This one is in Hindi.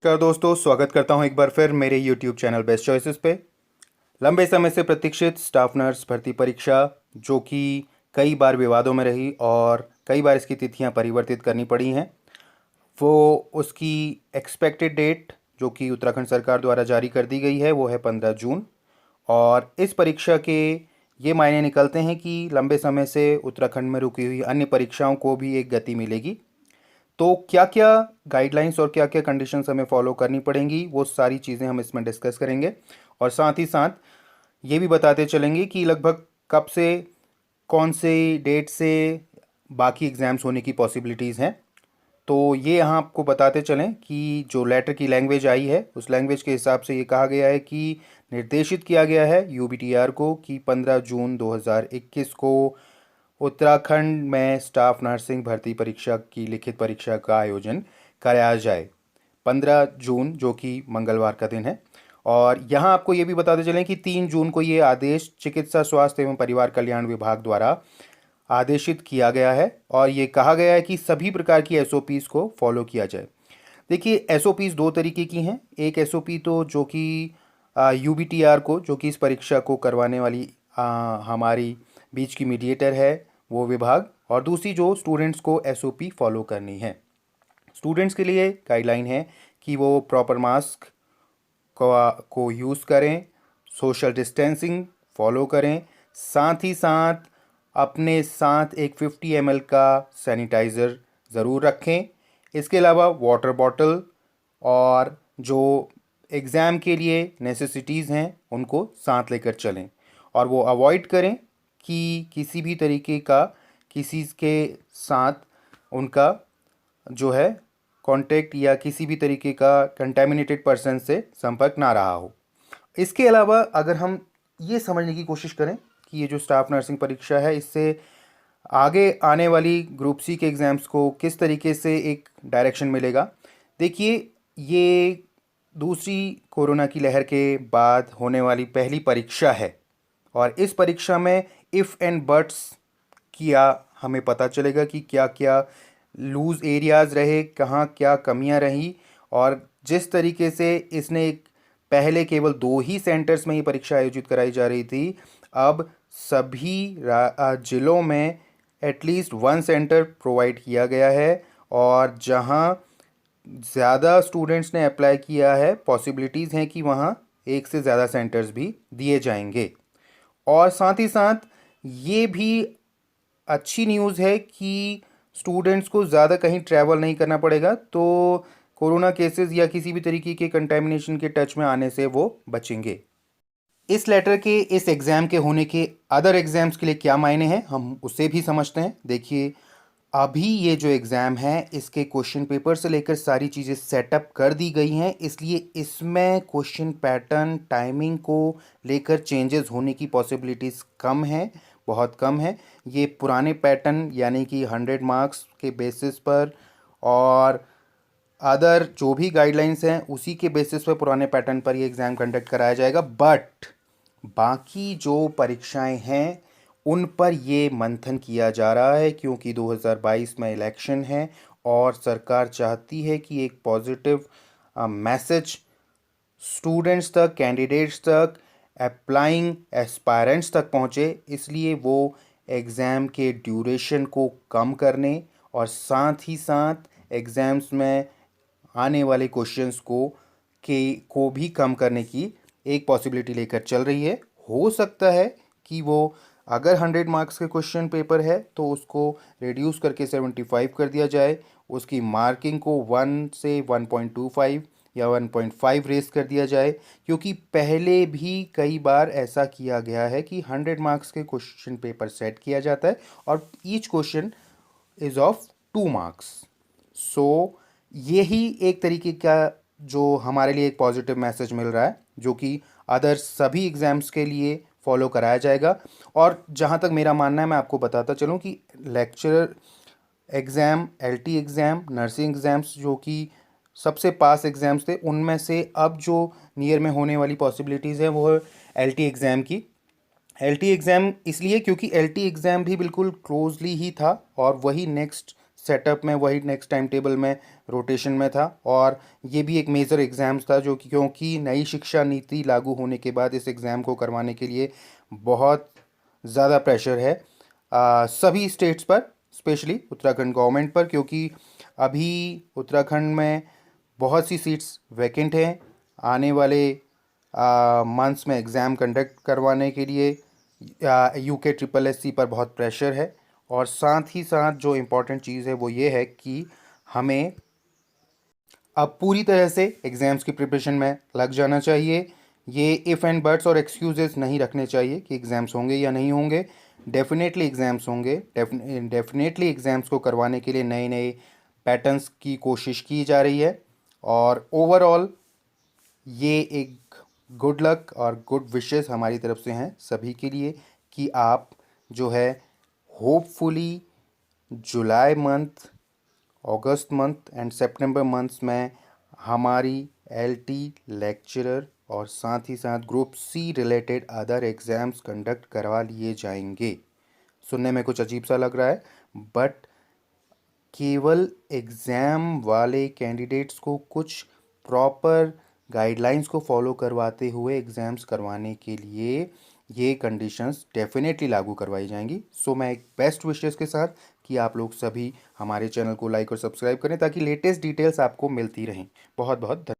नमस्कार दोस्तों, स्वागत करता हूं एक बार फिर मेरे YouTube चैनल बेस्ट चॉइसेस पे। लंबे समय से प्रतीक्षित स्टाफ नर्स भर्ती परीक्षा जो कि कई बार विवादों में रही और कई बार इसकी तिथियां परिवर्तित करनी पड़ी हैं, वो उसकी एक्सपेक्टेड डेट जो कि उत्तराखंड सरकार द्वारा जारी कर दी गई है वो है 15 जून। और इस परीक्षा के ये मायने निकलते हैं कि लंबे समय से उत्तराखंड में रुकी हुई अन्य परीक्षाओं को भी एक गति मिलेगी। तो क्या क्या गाइडलाइंस और क्या क्या कंडीशंस हमें फॉलो करनी पड़ेंगी, वो सारी चीज़ें हम इसमें डिस्कस करेंगे। और साथ ही साथ ये भी बताते चलेंगे कि लगभग कब से, कौन से डेट से बाकी एग्ज़ाम्स होने की पॉसिबिलिटीज़ हैं। तो ये यहाँ आपको बताते चलें कि जो लेटर की लैंग्वेज आई है उस लैंग्वेज के हिसाब से ये कहा गया है कि निर्देशित किया गया है यूबीटीआर को कि 15 जून 2021 को उत्तराखंड में स्टाफ नर्सिंग भर्ती परीक्षा की लिखित परीक्षा का आयोजन कराया जाए। 15 जून जो कि मंगलवार का दिन है। और यहाँ आपको ये भी बताते चलें कि 3 जून को ये आदेश चिकित्सा स्वास्थ्य एवं परिवार कल्याण विभाग द्वारा आदेशित किया गया है और ये कहा गया है कि सभी प्रकार की एसओपीज़ को फॉलो किया जाए। देखिए, एसओपीज़ दो तरीके की हैं। एक एसओपी तो जो कि यूबीटीआर को, जो कि इस परीक्षा को करवाने वाली हमारी बीच की मीडिएटर है वो विभाग, और दूसरी जो स्टूडेंट्स को एसओपी फॉलो करनी है। स्टूडेंट्स के लिए गाइडलाइन है कि वो प्रॉपर मास्क को यूज़ करें, सोशल डिस्टेंसिंग फॉलो करें, साथ ही साथ अपने साथ एक 50 ml का सैनिटाइज़र ज़रूर रखें। इसके अलावा वाटर बॉटल और जो एग्ज़ाम के लिए नेसेसिटीज़ हैं उनको साथ लेकर चलें। और वो अवॉइड करें कि किसी भी तरीके का किसी के साथ उनका जो है कांटेक्ट या किसी भी तरीके का कंटेमिनेटेड पर्सन से संपर्क ना रहा हो। इसके अलावा अगर हम ये समझने की कोशिश करें कि ये जो स्टाफ नर्सिंग परीक्षा है इससे आगे आने वाली ग्रुप सी के एग्ज़ाम्स को किस तरीके से एक डायरेक्शन मिलेगा। देखिए, ये दूसरी कोरोना की लहर के बाद होने वाली पहली परीक्षा है और इस परीक्षा में इफ़ एंड बट्स किया हमें पता चलेगा कि क्या क्या लूज़ एरियाज़ रहे, कहाँ क्या कमियां रही। और जिस तरीके से इसने एक पहले केवल 2 ही सेंटर्स में ही परीक्षा आयोजित कराई जा रही थी, अब सभी जिलों में एटलीस्ट 1 सेंटर प्रोवाइड किया गया है। और जहां ज़्यादा स्टूडेंट्स ने अप्लाई किया है, पॉसिबिलिटीज़ हैं कि वहाँ एक से ज़्यादा सेंटर्स भी दिए जाएंगे। और साथ ही साथ ये भी अच्छी न्यूज़ है कि स्टूडेंट्स को ज़्यादा कहीं ट्रैवल नहीं करना पड़ेगा, तो कोरोना केसेस या किसी भी तरीके के कंटेमिनेशन के टच में आने से वो बचेंगे। इस लेटर के, इस एग्ज़ाम के होने के अदर एग्ज़ाम्स के लिए क्या मायने हैं हम उसे भी समझते हैं। देखिए, अभी ये जो एग्ज़ाम है इसके क्वेश्चन पेपर से लेकर सारी चीज़ें सेटअप कर दी गई हैं, इसलिए इसमें क्वेश्चन पैटर्न टाइमिंग को लेकर चेंजेस होने की पॉसिबिलिटीज़ कम है, बहुत कम है। ये पुराने पैटर्न यानी कि 100 मार्क्स के बेसिस पर और अदर जो भी गाइडलाइंस हैं उसी के बेसिस पर, पुराने पैटर्न पर ये एग्ज़ाम कंडक्ट कराया जाएगा। बट बाकी जो परीक्षाएं हैं उन पर ये मंथन किया जा रहा है क्योंकि 2022 में इलेक्शन है और सरकार चाहती है कि एक पॉजिटिव मैसेज स्टूडेंट्स तक, कैंडिडेट्स तक, अप्लाइंग एस्पायरेंट्स तक पहुँचे। इसलिए वो एग्ज़ाम के ड्यूरेशन को कम करने और साथ ही साथ एग्ज़ाम्स में आने वाले क्वेश्चंस को भी कम करने की एक पॉसिबिलिटी लेकर चल रही है। हो सकता है कि वो अगर 100 मार्क्स के क्वेश्चन पेपर है तो उसको रिड्यूस करके 75 कर दिया जाए, उसकी मार्किंग को 1 से 1.25 या 1.5 रेस कर दिया जाए, क्योंकि पहले भी कई बार ऐसा किया गया है कि 100 मार्क्स के क्वेश्चन पेपर सेट किया जाता है और each question is of 2 marks. सो यही एक तरीके का जो हमारे लिए एक पॉजिटिव मैसेज मिल रहा है जो कि अदर सभी एग्ज़ाम्स के लिए फॉलो कराया जाएगा। और जहाँ तक मेरा मानना है, मैं आपको बताता चलूँ कि lecturer exam, LT exam, nursing exams जो कि सबसे पास एग्ज़ाम्स थे, उनमें से अब जो नियर में होने वाली पॉसिबिलिटीज़ है वो है एलटी एग्ज़ाम की। एलटी एग्ज़ाम इसलिए क्योंकि एलटी एग्ज़ाम भी बिल्कुल क्लोजली ही था और वही नेक्स्ट सेटअप में, वही नेक्स्ट टाइम टेबल में, रोटेशन में था। और ये भी एक मेजर एग्ज़ाम्स था जो कि क्योंकि नई शिक्षा नीति लागू होने के बाद इस एग्ज़ाम को करवाने के लिए बहुत ज़्यादा प्रेशर है सभी स्टेट्स पर, स्पेशली उत्तराखंड गवर्नमेंट पर, क्योंकि अभी उत्तराखंड में बहुत सी सीट्स वैकेंट हैं। आने वाले मंथ्स में एग्ज़ाम कंडक्ट करवाने के लिए UKSSC पर बहुत प्रेशर है। और साथ ही साथ जो इम्पोर्टेंट चीज़ है वो ये है कि हमें अब पूरी तरह से एग्ज़ाम्स की प्रिपरेशन में लग जाना चाहिए। ये इफ़ एंड बट्स और एक्सक्यूजेस नहीं रखने चाहिए कि एग्ज़ाम्स होंगे या नहीं होंगे। डेफिनेटली एग्ज़ाम्स होंगे। डेफिनेटली एग्ज़ाम्स को करवाने के लिए नए नए पैटर्न्स की कोशिश की जा रही है। और ओवरऑल ये एक गुड लक और गुड विशेस हमारी तरफ से हैं सभी के लिए कि आप जो है hopefully July month, August month and September months में हमारी LT लेक्चरर और साथ ही साथ group C related other exams conduct करवा लिए जाएंगे। सुनने में कुछ अजीब सा लग रहा है, बट केवल एग्ज़ाम वाले कैंडिडेट्स को कुछ प्रॉपर गाइडलाइंस को फॉलो करवाते हुए एग्ज़ाम्स करवाने के लिए ये कंडीशंस डेफिनेटली लागू करवाई जाएंगी। सो मैं एक बेस्ट विशेस के साथ कि आप लोग सभी हमारे चैनल को लाइक और सब्सक्राइब करें ताकि लेटेस्ट डिटेल्स आपको मिलती रहें। बहुत बहुत धन्यवाद।